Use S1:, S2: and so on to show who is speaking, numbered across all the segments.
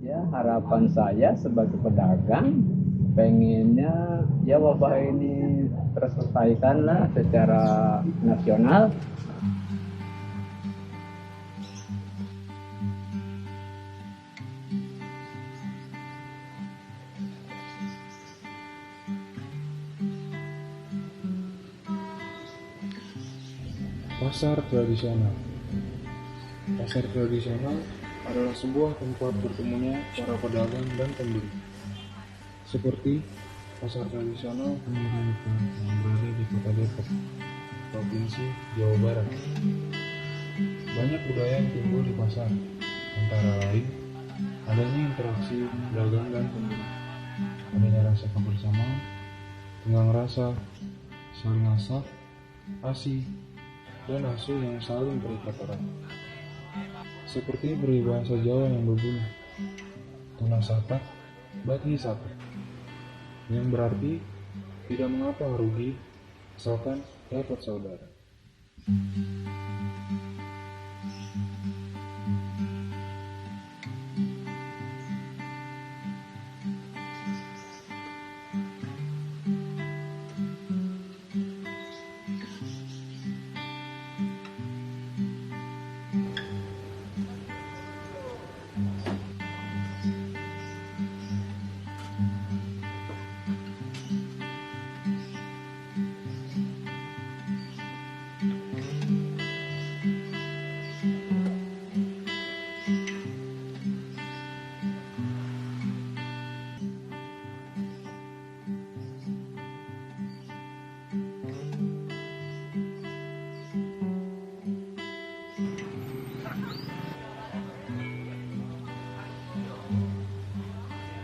S1: Ya, harapan saya sebagai pedagang pengennya ya wabah ini terselesaikan lah secara nasional.
S2: Pasar tradisional. Pasar tradisional adalah sebuah tempat bertemunya para pedagang dan pembeli. Seperti pasar tradisional yang berada di Kota Depok, Provinsi Jawa Barat. Banyak budaya yang timbul di pasar, antara lain adanya interaksi pedagang dan pembeli, adanya rasa kebersamaan, tenggang rasa, saling asah, asih, dan asuh yang saling terikat erat. Seperti peribahasa Jawa yang berbunyi, "Tuna sata, bagi satu," yang berarti tidak mengapa rugi asalkan dapat saudara.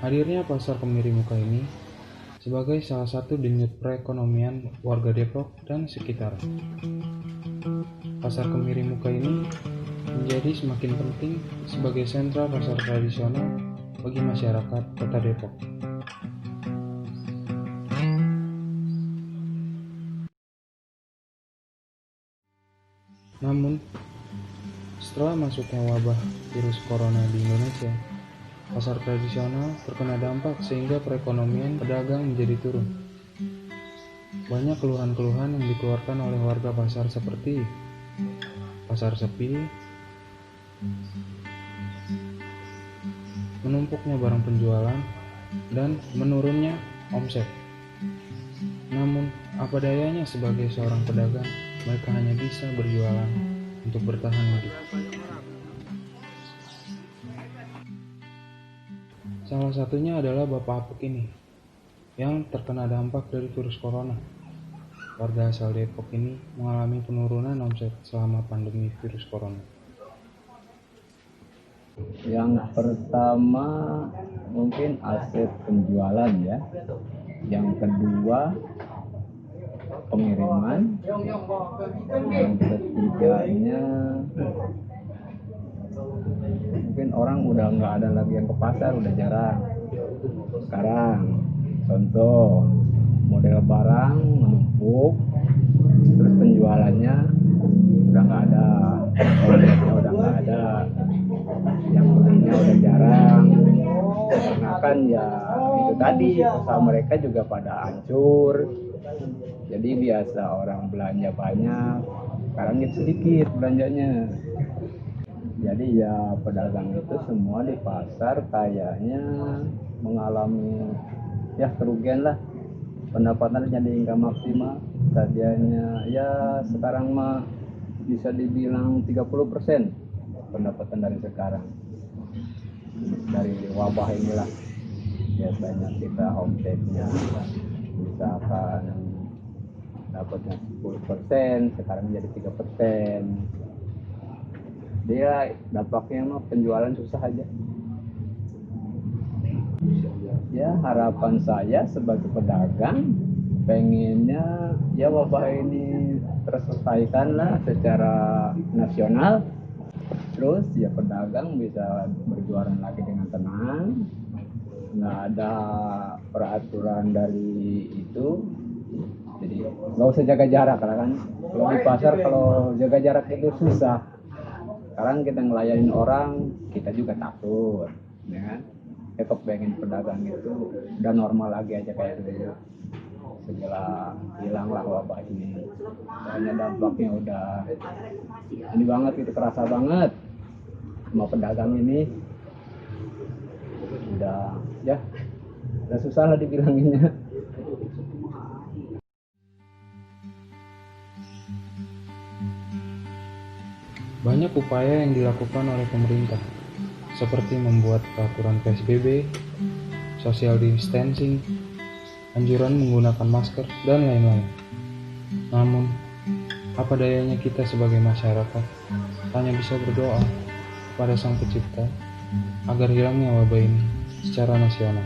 S2: Hadirnya pasar kemiri muka ini sebagai salah satu denyut perekonomian warga Depok dan sekitar. Pasar kemiri muka ini menjadi semakin penting sebagai sentra pasar tradisional bagi masyarakat Kota Depok. Namun, setelah masuknya wabah virus corona di Indonesia, pasar tradisional terkena dampak sehingga perekonomian pedagang menjadi turun. Banyak keluhan-keluhan yang dikeluarkan oleh warga pasar seperti pasar sepi, menumpuknya barang penjualan, dan menurunnya omset. Namun, apa dayanya sebagai seorang pedagang, mereka hanya bisa berjualan untuk bertahan hidup. Salah satunya adalah Bapak Apuk ini, yang terkena dampak dari virus corona. Warga asal Depok ini mengalami penurunan omset selama pandemi virus corona.
S1: Yang pertama mungkin aset penjualan ya. Yang kedua pengiriman. Yang ketiganya mungkin orang udah nggak ada lagi yang ke pasar, udah jarang. Sekarang contoh model barang menumpuk, terus penjualannya udah nggak ada, omsetnya udah nggak ada, yang belinya udah jarang, karena kan ya itu tadi usaha mereka juga pada hancur. Jadi biasa orang belanja banyak, sekarang gitu sedikit belanjanya. Jadi ya pedagang itu semua di pasar kayaknya mengalami ya kerugian lah, pendapatan jadi nggak maksimal. Tadinya ya sekarang mah bisa dibilang 30% pendapatan dari sekarang, dari wabah inilah. Biasanya kita omsetnya misalkan dapatnya 10%, sekarang jadi 3%. Dia dampaknya mah penjualan susah aja. Ya, harapan saya sebagai pedagang pengennya ya wabah ini terselesaikan lah secara nasional, terus ya pedagang bisa berjualan lagi dengan tenang, nggak ada peraturan dari itu. Jadi nggak usah jaga jarak, karena kan kalau di pasar kalau jaga jarak itu susah. Sekarang kita ngelayanin orang, kita juga takut. ya kan? Ya kepengen pedagang itu udah normal lagi aja kayak dulu. Segera hilanglah wabah ini. Soalnya dampaknya udah ini banget, itu kerasa banget. Sama pedagang ini udah ya udah susah lah dibilanginnya.
S2: Banyak upaya yang dilakukan oleh pemerintah, seperti membuat peraturan PSBB, social distancing, anjuran menggunakan masker, dan lain-lain. Namun, apa dayanya kita sebagai masyarakat hanya bisa berdoa kepada Sang Pencipta agar hilangnya wabah ini secara nasional.